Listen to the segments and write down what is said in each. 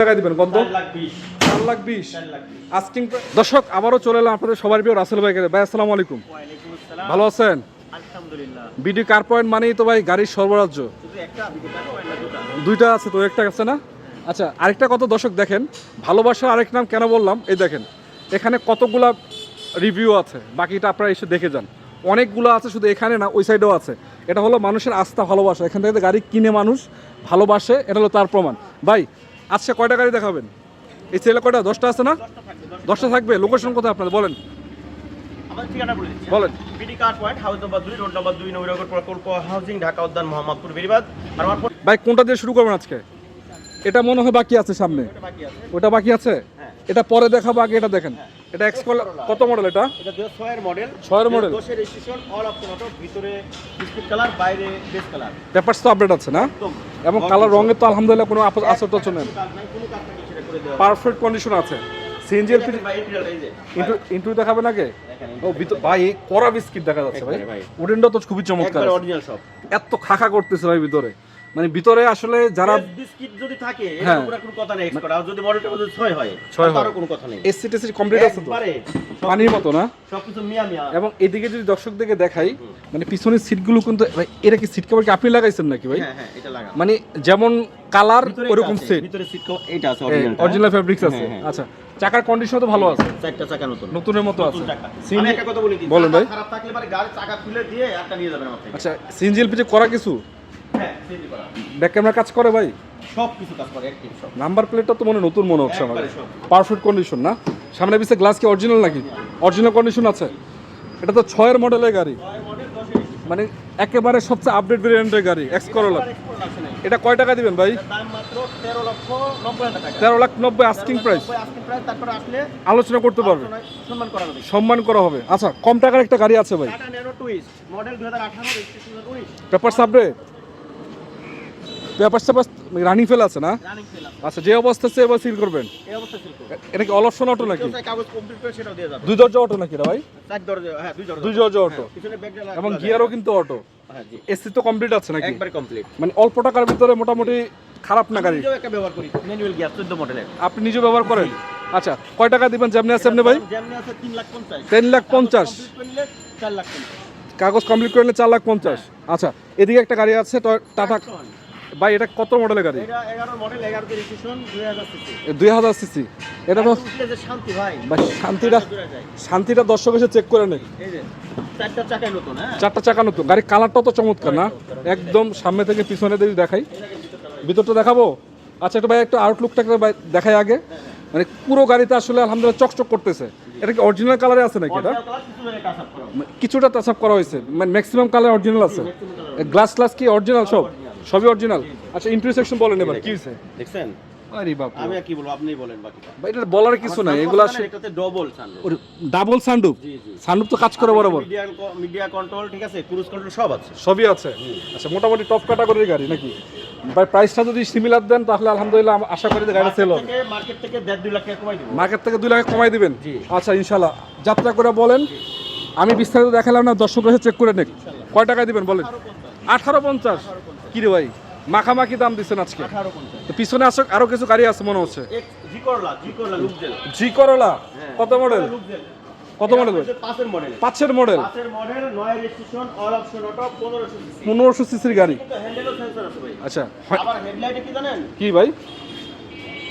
টাকা দিবেন কত? 4,20,000 আস্কিং। দর্শক আবারও চলে এলাম আপনাদের সবার প্রিয় রাসেল ভাই। ভাই আসসালামু আলাইকুম। ওয়ালাইকুম আসসালাম। ভালো আছেন? আলহামদুলিল্লাহ। বিডি কার পয়েন্ট মানেই তো ভাই গাড়ির সর্বরাজ্য। শুধু একটা বিডি কার পয়েন্ট না, দুইটা আছে তো, একটা আছে না? আচ্ছা, আরেকটা কত দর্শক দেখেন, ভালোবাসার আরেক নাম কেন বললাম, এই দেখেন এখানে কতগুলা রিভিউ আছে, বাকিটা আপনারা এসে দেখে যান। অনেকগুলো আছে, শুধু এখানে না ওই সাইডেও আছে। এটা হলো মানুষের আস্থা, ভালোবাসা। এখান থেকে গাড়ি কিনে মানুষ ভালোবাসে, এটা হলো তার প্রমাণ। ভাই আজকে কয়টা গাড়ি দেখাবেন? এই ছেলে কয়টা? 10টা আছে না? 10টা থাকবে। লোকেশন কোথায় আপনাদের বলেন? আমাদের ঠিকানা বলে দিচ্ছি। বলেন। BD car point, house number 2, road number 2, Nabinagar প্রকল্প হাউজিং, ঢাকা উদ্যান, মোহাম্মদপুর, বেরিবাদ। আর আমার ভাই কোনটা দিয়ে শুরু করবেন আজকে? এটা মনে হয় বাকি আছে সামনে। এটা বাকি আছে। ওটা বাকি আছে? হ্যাঁ। এটা পরে দেখাবো, আগে এটা দেখেন। এটা এক্সকোলা কত মডেল এটা? এটা 2006 এর মডেল। 6 এর মডেল। 10 এর রেজিস্ট্রেশন, অল অপশন অটো, ভিতরে বিস্কিট কালার, বাইরে বেস কালার। পেপারস তো আপডেট আছে না? একদম। এবং কালার রঙের তো আলহামদুলিল্লাহ কোনো আসর টচ নেই, কোনো কাজ নাই, কোনো কাজ নাই, সেটা করে দেওয়া। পারফেক্ট কন্ডিশন আছে। সিএনজি এলপিজি ভাই ইন্টেরিয়র এই যে। ইন্টু দেখাবেন আগে। ও ভিতর ভাই এই কড়া বিস্কিট দেখা যাচ্ছে ভাই। একবারে ভাই। উডেনটা তো খুবই চমৎকার। একবার অরিজিনাল সব। এত খাখা করতেছে ভাই ভিতরে, মানে ভিতরে আসলে যারা বিস্কিট যদি থাকে হ্যাঁ। এর উপরে কোনো কথা নেই এক্সট্রা। আর যদি মডেলটা যদি 6 হয়, ছয় হয়। তারও কোনো কথা নেই। এসি টেসি কমপ্লিট আছে তো, একবারে পানির মতো না? সবকিছু মিয়া মিয়া। এবং এদিকে যদি দর্শকদেরকে দেখাই, মানে পিছনের সিটগুলো কিন্তু ভাই, এরা কি সিট কভার কি আপনি লাগাইছেন নাকি ভাই? হ্যাঁ হ্যাঁ, এটা লাগা। মানে যেমন কালার ভিতরে ওরকম এটা আছে, সেট, ভিতরে সিট কভার এটা আছে অরিজিনাল। অরিজিনাল ফেব্রিক্স আছে। হ্যাঁ, হ্যাঁ। আচ্ছা, চাকার কন্ডিশন তো ভালো আছে, চারটা চাকা নতুন। নতুনের মতো আছে। নতুন চাকা। সিএনজি আমি একটা কথা বলে দিই, বলেন ভাই। চাকা খারাপ থাকলে পরে গাড়ি চাকা খুলে দিয়ে একটা নিয়ে যাবেন আমার থেকে। আচ্ছা, সিএনজি এলপিজি করা কিছু হ্যাঁ, সিএনজি করা। ব্যাক ক্যামেরা কাজ করে ভাই? সব কিছু কাজ করে, অ্যাক্টিভ সব। নাম্বার প্লেটটা তো মনে নতুন মনে হচ্ছে আমার। একবারে সব। পারফেক্ট কন্ডিশন না? সামনে পিছে গ্লাস কি অরিজিনাল নাকি? অরিজিনাল কন্ডিশন আছে। এটা তো 6 এর মডেলের গাড়ি, মডেল 10 এর। মানে একেবারে সবচেয়ে আপডেট ভেরিয়েন্টের গাড়ি, এক্স করোলা। এটা কয় টাকা দিবেন ভাই? দাম মাত্র 13,90,000 টাকা। 13,90,000 আস্কিং প্রাইস। আস্কিং প্রাইস, তারপরে আসলে আলোচনা করতে পারবে, সম্মান করা হবে। সম্মান করা হবে। আচ্ছা, কম টাকার একটা গাড়ি আছে ভাই, Tata nano twist model 2018, registration 2019। Paper update, paper সাপার রানিং ফেল আছে না? রানিং ফেল আছে। আচ্ছা, যে অবস্থা আছে এবার সিল করবেন। এই অবস্থা ছিল। এটা কি অল অপশন অটো নাকি? কেউ চাই কাগজ কমপ্লিট করে সেটাও দিয়ে যাবে। 2 দরজা অটো নাকি এটা ভাই? চার দরজা, হ্যাঁ, দুই দরজা। 2 দরজা অটো, পিছনে ব্যাগটা লাগা। এবং গিয়ারও কিন্তু অটো। হ্যাঁ জি, এসি তো কমপ্লিট আছে নাকি? একবারে কমপ্লিট। মানে অল্প টাকার ভিতরে মোটামুটি খারাপ না গাড়ি। নিজেও একটা ব্যবহার করি, ম্যানুয়াল গিয়ার 14 মডেলের। আপনি নিজে ব্যবহার করেন? আচ্ছা, কয় টাকা দিবেন যেমনি আছে এমনি ভাই? যেমনি আছে 3,50,000। 3,50,000 কমপ্লিট করলে 4,50,000। কাগজ কমপ্লিট করলে 4,50,000। আচ্ছা, এদিকে একটা গাড়ি আছে টাটা। ভাই এটা কত মডেলের গাড়ি? এটা 11 মডেল, 11 তে রেজিস্ট্রেশন, 2000 সিসি। 2000 সিসি। এটা তো উঠলে যে শান্তি ভাই। ভাই শান্তিটা দর্শক এসে চেক করে নেই। এই যে চারটা চাকাই নতুন। হ্যাঁ, 4টা চাকা নতুন। গাড়ির কালারটাও তো চমৎকার না? একদম সামনে থেকে পিছনে যদি দেখাই, ভিতরটা দেখাবো। আচ্ছা, একটু ভাই একটু আউটলুকটা দেখাই আগে। মানে পুরো গাড়িতে আসলে আলহামদুলিল্লাহ চকচক করতেছে। এটা কি অরিজিনাল কালারে আছে নাকি? এটা কিছুটা টাচ আপ করা হয়েছে, মানে ম্যাক্সিমাম কালার অরিজিনাল আছে। গ্লাস কি অরিজিনাল? সবই অরিজিনাল। আচ্ছা, ইন্টারসেকশন বলেন এবার কি হয়েছে? দেখছেন? আরে বাপ, আমি আর কি বলবো, আপনিই বলেন বাকিটা। ভাই এটা বলার কিছু নাই, এগুলো আসলে এটাতে ডবল সানরুফ। Double sunroof. জি জি, সানরুফ তো কাজ করে বরাবর, মিডিয়া কন্ট্রোল, ঠিক আছে, ক্রুজ কন্ট্রোল সব আছে। সবই আছে। আচ্ছা, মোটামুটি টপ ক্যাটাগরির গাড়ি নাকি? ভাই প্রাইসটা যদি সিমিলার দেন তাহলে আলহামদুলিল্লাহ আশা করি যে গাড়িটা সেল হবে। মার্কেট থেকে 1.5-2 লাখ টাকা কমাই দিব। মার্কেট থেকে 2 লাখ কমাই দিবেন? জি। আচ্ছা, ইনশাল্লাহ। যাত্রা করে বলেন, আমি বিস্তারিত দেখালাম না, দর্শক এসে চেক করে নেক। কয় টাকা দিবেন বলেন? 18,50। কি রে ভাই, মাখামাখি দাম দিচ্ছেন আজকে। 18,50। তো পিছনে আসলে আরো কিছু গাড়ি আছে মনে হচ্ছে। জি করলা লুকজেল। জি করলা কত মডেল? লুকজেল কত মডেল? 5 এর মডেল। 5 এর মডেল, 5 এর model, 9 registration, all option auto, 1500 CC. 1500 সিসির গাড়ি। কিন্তু হ্যান্ডেলও সেন্সর আছে ভাই। আচ্ছা, আবার হেডলাইটে কি জানেন? কি ভাই?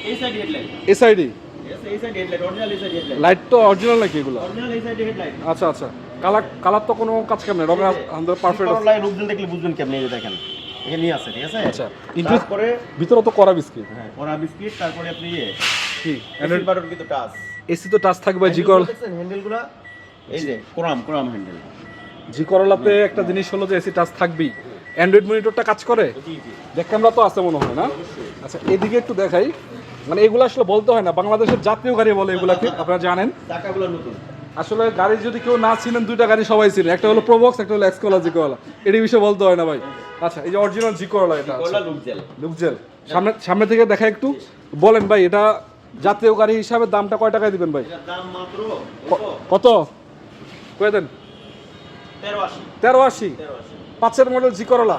এই সাইড হেডলাইট। এসআইডি এই সাইড হেডলাইট, অরিজিনাল এই সাইড হেডলাইট। লাইট তো অরিজিনাল নাকি এগুলো? অরিজিনাল এই সাইড হেডলাইট। আচ্ছা আচ্ছা, কালার তো কোনো কাজ কাম নেই, রঙের আমাদের পারফেক্ট আছে। করলা লুকজেল দেখলে বুঝবেন কেমনে, এই যে দেখেন এখানে নিয়ে আছে, ঠিক আছে? আচ্ছা, তারপরে ভিতরে তো করা বিস্কিট। হ্যাঁ, কড়া বিস্কিট, তারপরে আপনি কি অ্যান্ড্রয়েড বাটন কিন্তু টাচ। এসি তো টাচ থাকবে। জি করলা দেখছেন হ্যান্ডেলগুলো? এই যে কোরাম হ্যান্ডেল। জি করলাতে একটা জিনিস হলো যে এসি টাচ থাকবেই। অ্যান্ড্রয়েড মনিটরটা কাজ করে, জি জি, দেখ ক্যামেরা তো আছে মনে হয় না? আচ্ছা, এদিকে একটু দেখাই। মানে এগুলো আসলে বলতে হয় না, বাংলাদেশের জাতীয় গাড়ি বলে এগুলাকে, আপনারা জানেন। চাকাগুলো নতুন। আসলে গাড়ি যদি কেউ না চিনেন, 2টা গাড়ি সবাই চিনে, একটা হলো প্রোবক্স, একটা হলো এক্সকোলা জি করলা। এটার বিষয়ে বলতে হয় না ভাই। আচ্ছা, এই যে অরিজিনাল জি করলা, এটা করলা লুকজেল। লুকজেল। সামনে থেকে দেখা একটু বলেন ভাই, এটা জাতীয় গাড়ি হিসাবে দামটা কয় টাকায় দিবেন ভাই? এটার দাম মাত্র কত কয়ে দেন? 1380। 1380। 5 এর মডেল জি করলা,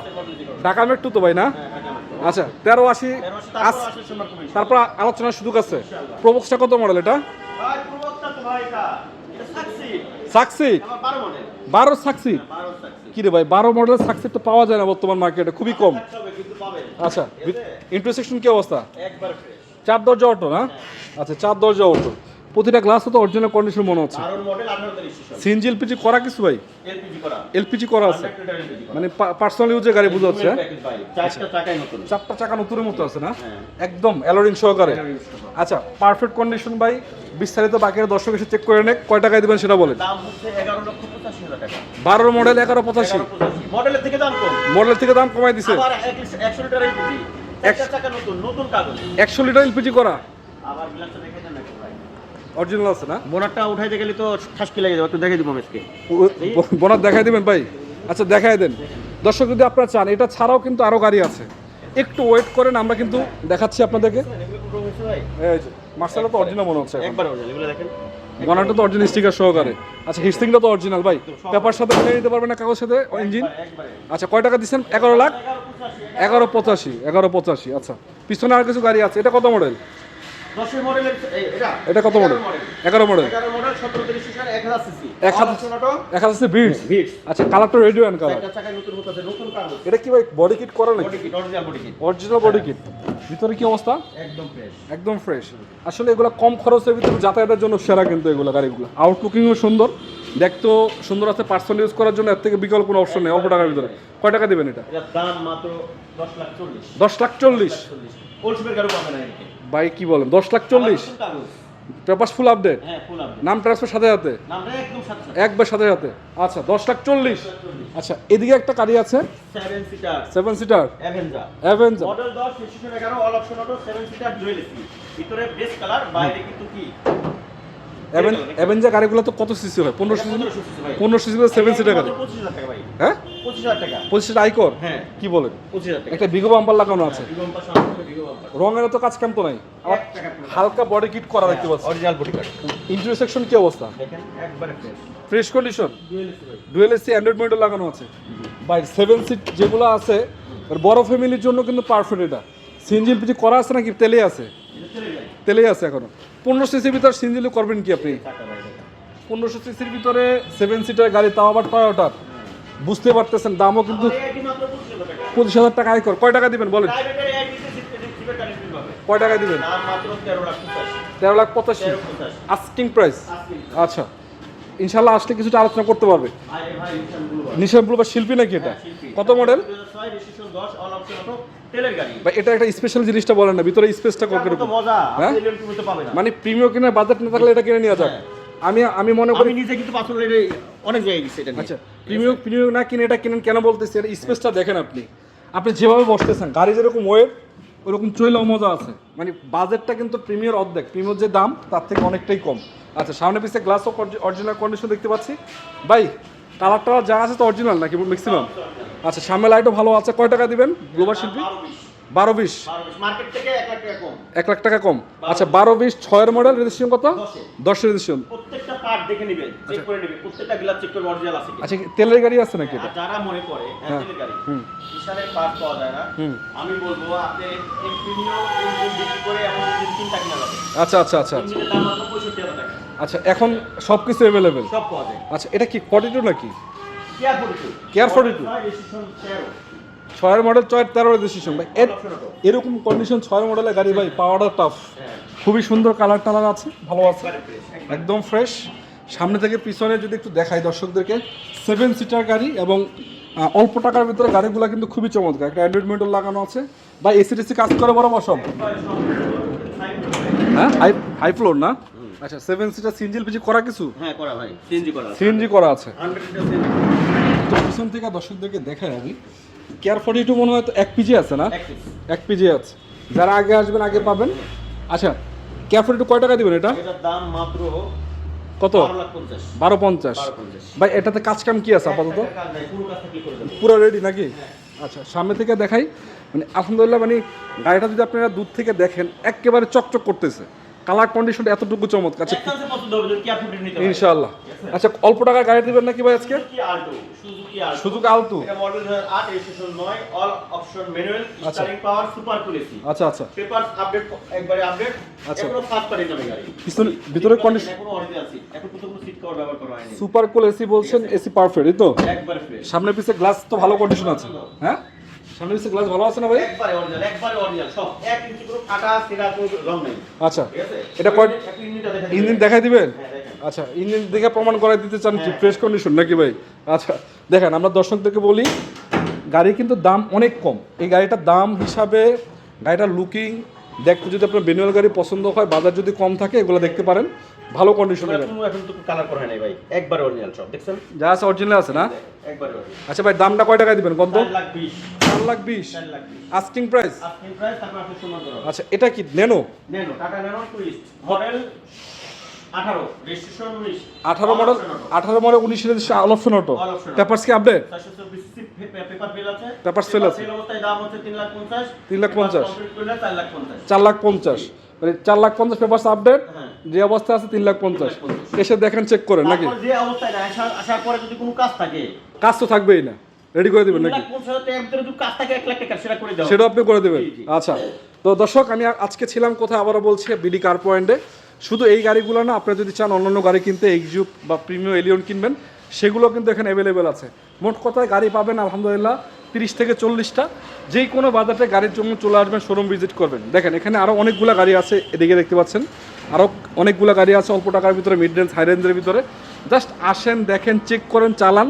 ঢাকা মেট্রো তো ভাই না? আচ্ছা 1380, তারপর আলোচনার সুযোগ আছে। প্রবক্সটা কত মডেল এটা? সাকসিড 12 সাকসিড, কি রে ভাই 12 মডেল সাকসিড তো পাওয়া যায় না বর্তমান মার্কেটে, খুবই কম। আচ্ছা ইন্টারসেকশন কি অবস্থা? 4 দরজা অটো না? আচ্ছা 4 দরজা অটো, প্রতিটা গ্লাস তো অরিজিনাল কন্ডিশন মনে হচ্ছে। সিএনজি এলপিজি করা কিছু ভাই? এলপিজি করা আছে, মানে পার্সোনাল ইউজের গাড়ি বোঝা যাচ্ছে। চারটা চাকা নতুনের মতো আছে না? একদম অ্যালোরিং সহকারে। আচ্ছা পারফেক্ট কন্ডিশন ভাই, বিস্তারিত বাকিরা দর্শক এসে চেক করে নেক। কয় টাকায় দিবেন সেটা বলেন। 12 মডেল 1185, মডেলের থেকে দাম কম, মডেল থেকে দাম কমাই দিছে। 100 লিটার এলপিজি, একটা চাকা নতুন কাগজ, 100 লিটার এলপিজি করা, আবার গ্লাসটা দেখে দেন নাকি ভাই? অরিজিনাল আছে না? বোনারটা উঠাইতে গেলে তো ঠাসকি লেগে যাবে, একটু দেখে দিব আজকে। বোনার দেখাই দিবেন ভাই? আচ্ছা দেখাই দেন। দর্শক যদি আপনারা চান, এটা ছাড়াও কিন্তু আরো গাড়ি আছে, একটু ওয়েট করেন, আমরা কিন্তু দেখাচ্ছি আপনাদেরকে। এই যে মার্সেলো তো অরিজিনাল মনে হচ্ছে, একবার অরিজিনাল, এগুলো দেখেন বোনারটা তো অরিজিনাল স্টিকার সহকারে। আচ্ছা হিস্ট্রিংটা তো অরিজিনাল ভাই, পেপার সাথে মিলিয়ে নিতে পারবেন না কাগজ সাথে ইঞ্জিন? আচ্ছা কয় টাকা দিচ্ছেন? 11 লাখ 1185। আচ্ছা পিছনে আর কিছু গাড়ি আছে, এটা কত মডেল? 10 মডেলের এটা কত মডেল? 11 মডেল 11 মডেল 17 সিসি 1000 সিসি 1000 বিটস। আচ্ছা কালারটা রেডিও এন্ড কালার, একটা চাকা নতুন হচ্ছে, নতুন কাগজ, এটা কি ভাই বডি কিট করা নাকি? Body kit, original body kit, original body kit. ভিতরে কি অবস্থা? একদম ফ্রেশ, একদম ফ্রেশ। আসলে এগুলো কম খরচের ভিতরে যাতায়াতের জন্য সেরা, কিন্তু এগুলো গাড়িগুলো আউটলুকিংও সুন্দর, দেখতেও সুন্দর আছে, পার্সোনাল ইউজ করার জন্য এর থেকে বিকল্প কোনো অপশন নেই অল্প টাকার ভিতরে। কয় টাকা দিবেন এটা? এটার দাম মাত্র 10 লাখ 40, 10 লাখ 40। ওলসবের গাড়ি পাবেন না এদিকে ভাই কি বলেন, 10 লাখ 40? পেপারস ফুল আপডেট, হ্যাঁ ফুল আপডেট, নাম ট্রান্সফার সাথে সাথে, নামটা একদম সাথে একবার সাথে সাথে। আচ্ছা 10 লাখ 40। আচ্ছা এদিকে একটা গাড়ি আছে 7 seater 7 seater Avenger model 10 registration 11 all option auto 7 seater dual AC, ভিতরে বেস কালার, বাইরে কিন্তু কি অ্যাভেঞ্জার গাড়িগুলো তো কত সিসি হয়? 15 সিসি, 15 সিসি 7 সিটার গাড়ি। 25000 টাকা ভাই, হ্যাঁ 25000 টাকা, 25 আইকর, হ্যাঁ কি বলেন? 25000 টাকা, একটা বিগো বাম্পার লাগানো আছে, বিগম্পা সামনে বিগো বাম্পার, রঙের তো কাজ কাম তো নাই, আবার হালকা বডি কিট করা দেখতে পাচ্ছি। অরিজিনাল বডি কাট, ইন্টারসেকশন কি অবস্থা? দেখেন একবারে fresh, fresh condition, dual AC ভাই, ডুয়েল এসি অ্যান্ড্রয়েড মনিটর লাগানো আছে ভাই। 7 সিট যেগুলো আছে বড় ফ্যামিলির জন্য কিন্তু পারফেক্ট। এটা সিএনজি এলপিজি করা আছে নাকি তেলে আছে? এটা চলে যায় তেলেই আছে এখনো। 15 সিসির ভিতরে সিএনজি করবেন কি আপনি? টাকা ভাই দেখেন 1500 সিসির ভিতরে 7 সিটার গাড়ি, তাও আবার টয়োটার, বুঝতে পারতেছেন দামও কিন্তু এটি মাত্র 25000 টাকা, 25000 টাকা আয় কর। কয় টাকা দিবেন বলেন? প্রাইভেটের এটি সিটের কানেক্টিং পাবে, কয় টাকা দিবেন? দাম মাত্র 13 লাখ 85, 13 লাখ 85 আস্কিং প্রাইস। আচ্ছা ইনশাল্লাহ আসলে কিছুটা আলোচনা করতে পারবে। আরে ভাই নিশান ব্লু নিশান ব্লু বা শিল্পী নাকি এটা? কত model? 2006 registration 10 all option auto তেলের গাড়ি ভাই এটা একটা স্পেশাল জিনিসটা বলেন না, ভিতরে স্পেসটা কত কত মজা, হ্যাঁ? আপনি এলএমটি মধ্যে পাবেন না, মানে প্রিমিয়াম কেনার বাজেট না থাকলে এটা কিনে নেওয়া যাক। আমি মনে করি আমি নিজে কিন্তু পাথরের অনেক জায়গায় গেছি এটা নিয়ে। আচ্ছা প্রিমিয়াম না কিনে এটা কিনেন কেন বলতেছি, এটা স্পেসটা দেখেন আপনি, আপনি যেভাবে বসতেছেন গাড়ি যেরকম ওয়েট ওরকম চইলেও মজা আছে। মানে বাজেটটা কিন্তু প্রিমিয়ার অর্ধেক, প্রিমিয়ার যে দাম তার থেকে অনেকটাই কম। আচ্ছা সামনে পিছিয়ে গ্লাস অফ অরিজিনাল কন্ডিশন দেখতে পাচ্ছি ভাই। কালারটা যা আছে তো অরিজিনাল নাকি ম্যাক্সিমাম? আচ্ছা সামনে লাইটও ভালো আছে। কয় টাকা দিবেন গ্লোবাল শিল্পী? 12-20 মার্কেট থেকে 1 লাখ টাকা কম, 1 লাখ টাকা কম। আচ্ছা 12-20 6 মডেল, রেজিস্ট্রেশন কত? 10 রেজিস্ট্রেশন। প্রত্যেকটা পার্ট দেখে নেবেন, চেক করে নেবেন, প্রত্যেকটা গ্লাস চেক করে অরিজিনাল আছে কি। আচ্ছা তেলের গাড়ি আছে নাকি এটা? আর যারা মনে করে তেলের গাড়ি বিশালের পার্ট পাওয়া যায় না, আমি বলবো আপনি এই প্রিমিয়াম ইঞ্জিন বিক্রি করে এমন ইঞ্জিন 3টা কিনা যাবে। আচ্ছা আচ্ছা আচ্ছা আচ্ছা ইঞ্জিনের দাম মাত্র 65000 টাকা, আচ্ছা এখন সব কিছু অ্যাভেলেবেল? সব পাওয়া যায়। আচ্ছা এটা কি 42 নাকি? Care 42, care 42 registration 6 model 13 registration ভাই। এরকম কন্ডিশন 6 মডেলের গাড়ি ভাই পাওয়াটা টাফ। খুবই সুন্দর কালার টালার আছে, ভালো আছে, একদম ফ্রেশ। সামনে থেকে পিছনে যদি একটু দেখাই দর্শকদেরকে, 7 সিটার গাড়ি এবং অল্প টাকার ভিতরে গাড়িগুলো কিন্তু খুবই চমৎকার। একটা অ্যান্ড্রয়েড মনিটর লাগানো আছে বা এসিডিসি কাজ করে বরাবর সব, হ্যাঁ হাই ফ্লোর না? আচ্ছা 7 সিটার সিএনজি এলপিজি করা কিছু? হ্যাঁ করা ভাই, সিএনজি করা আছে, সিএনজি করা আছে। 100% সিএনজি। তো পিছন থেকে দর্শকদেরকে দেখাই আমি, কেয়ার 42 মনে হয় তো 1 পিজি আছে না? 1 পিজি আছে, যারা আগে আসবেন আগে পাবেন। আচ্ছা কেয়ার 42 কয় টাকা দিবেন এটা? এটার দাম মাত্র কত? 1250 ভাই। এটাতে কাজ কাম কি আছে আপাতত? পুরো রেডি নাকি? আচ্ছা সামনে থেকে দেখাই, মানে আলহামদুলিল্লাহ, মানে গাড়িটা যদি আপনারা দূর থেকে দেখেন একেবারে চকচক করতেছে, কালার কন্ডিশন এতটুকু চমৎকার। আচ্ছা একসাথে পছন্দ হবে যদি কেয়ার ফুটের নিতে পারেন। ইনশাআল্লাহ। আচ্ছা অল্প টাকার গাড়ি দিবেন নাকি ভাই আজকে? Suzuki Alto, Suzuki Alto. Suzuki Alto. এটা model 2008, registration 9, all option manual, steering power, super cool AC. আচ্ছা আচ্ছা। পেপারস আপডেট, একবারে আপডেট। আচ্ছা। এখনো ফার্স্ট পার্টি নামে গাড়ি। পিছনে ভিতরে কন্ডিশন এখনো অরিজিনাল সিট। এখন পর্যন্ত কোনো সিট কভার ব্যবহার করা হয়নি। সুপার কুল এসি বলছেন, এসি পারফেক্ট এই তো? একবারে ফ্রেশ। সামনে পিছে গ্লাস তো ভালো কন্ডিশন আছে, হ্যাঁ সামনে পিছে গ্লাস ভালো আছে না ভাই? একবারে অরিজিনাল সব 1 ইঞ্চি কোনো ফাটা ছেঁড়া কোনো রং নেই। আচ্ছা ঠিক আছে? এটা কয় ইঞ্জিনটা দেখা ইঞ্জিন দেখাই দিবেন? হ্যাঁ, দেখেন। আচ্ছা ইঞ্জিন দেখে প্রমাণ করাই দিতে চান কি হ্যাঁ। ফ্রেশ কন্ডিশন নাকি ভাই? আচ্ছা দেখেন আমরা দর্শকদেরকে বলি গাড়ি কিন্তু দাম অনেক কম। এই গাড়িটার দাম হিসাবে গাড়িটার লুকিং দেখতে যদি আপনার ম্যানুয়াল গাড়ি পছন্দ হয়, বাজার যদি কম থাকে এগুলো দেখতে পারেন, ভালো কন্ডিশনের গাড়ি। কোনো এখন তো কালার করা হয় নাই ভাই, একবারে অরিজিনাল সব দেখছেন? যা আছে অরিজিনাল আছে না? একবারে অরিজিনাল। আচ্ছা ভাই দামটা কয় টাকা দিবেন কত? 4,20,000 4,20,000 4,20,000 আস্কিং প্রাইস। আস্কিং প্রাইস, তারপর আপনি সম্মান করা হবে। আচ্ছা এটা কি Nano? Nano, Tata Nano twist, model 18, registration 19, 18 model, 18 model 19 registration, all option auto, All option auto। Papers কি আপডেট? 424 সিসি পেপার বিল আছে। Papers fail আছে। সেল অবস্থায় দাম হচ্ছে 3,50,000, 3,50,000 কমপ্লিট করলে 4,50,000। 4,50,000 মানে 4,50,000 পেপারস আপডেট, হ্যাঁ। যে অবস্থা আছে 3,50,000। এসে দেখেন চেক করেন নাকি? তারপর যে অবস্থায় না আসার পরে যদি কোনো কাজ থাকে, কাজ তো থাকবেই না, রেডি করে দিবেন নাকি? 3,50,000 টাকার ভিতরে যদি কাজ থাকে 1,00,000 টাকা সেটা করে দেওয়া হবে। সেটা আপনি করে দেবেন। জি, জি। আচ্ছা তো দর্শক আমি আজকে ছিলাম কোথায় আবারও বলছি, বিডি কার পয়েন্টে। শুধু এই গাড়িগুলো না, আপনারা যদি চান অন্যান্য গাড়ি কিনতে, এক্সিউভ বা প্রিমিয়াম এলিয়ন কিনবেন, সেগুলো কিন্তু এখানে অ্যাভেলেবেল আছে। মোট কথায় গাড়ি পাবেন আলহামদুলিল্লাহ 30 থেকে 40টা। যেই কোনো বাজারে গাড়ির জন্য চলে আসবেন, শোরুম ভিজিট করবেন। দেখেন এখানে আরও অনেকগুলো গাড়ি আছে, এদিকে দেখতে পাচ্ছেন আরও অনেকগুলো গাড়ি আছে অল্প টাকার ভিতরে, মিড রেঞ্জ হাই রেঞ্জের ভিতরে। জাস্ট আসেন, দেখেন, চেক করেন, চালান,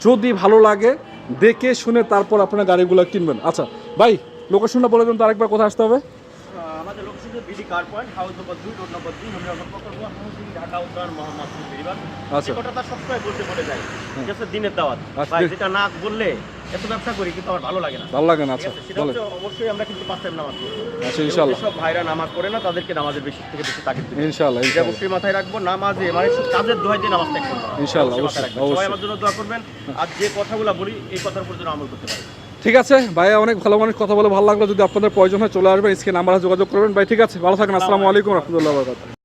যদি ভালো লাগে দেখে শুনে তারপর আপনারা গাড়িগুলো কিনবেন। আচ্ছা ভাই লোকেশনটা বলে দেন তো আরেকবার, কোথায় আসতে হবে? আমাদের location BD car point, house number 2, road number 2, Nabinagar প্রকল্প, হাউসিং, ঢাকা উত্তর, মোহাম্মদপুর বেরিবাদ। আচ্ছা। এই কথাটা সবসময় বলে যায়, ঠিক আছে? দিনের দাওয়াত আচ্ছা। ভাই, যেটা না বললে এত ব্যবসা করি কিন্তু আমার ভালো লাগে না। ভালো লাগে না? ঠিক আচ্ছা আছে? সেটা বলেন। হচ্ছে অবশ্যই আমরা কিন্তু 5 টাইম নামাজ পড়বো। আচ্ছা ইনশাআল্লাহ সব ভাইরা নামাজ পড়ে না, তাদেরকে নামাজের বেশি থেকে বেশি তাগিদ দিতে হবে। ইনশাআল্লাহ এটা ইনশাআল্লাহ অবশ্যই মাথায় রাখবো, নামাজে মানে শুধু কাজের দোহাই দিয়ে নামাজ ত্যাগ করবো না। ইনশাআল্লাহ, অবশ্যই মাথায় অবশ্যই, রাখবেন। সবাই অবশ্যই। আমার জন্য দোয়া করবেন, আর যে কথাগুলো বলি এই কথার উপর যেন আমল করতে পারি। ঠিক আছে ভাইয়া, অনেক ভালো মানুষ, কথা বলে ভালো লাগলো। যদি আপনাদের প্রয়োজন হয় চলে আসবেন, স্ক্রিনে নাম্বারে যোগাযোগ করবেন ভাই। ঠিক আছে, ভালো থাকেন। আসসালামু আলাইকুম রহমতুল্লাহ।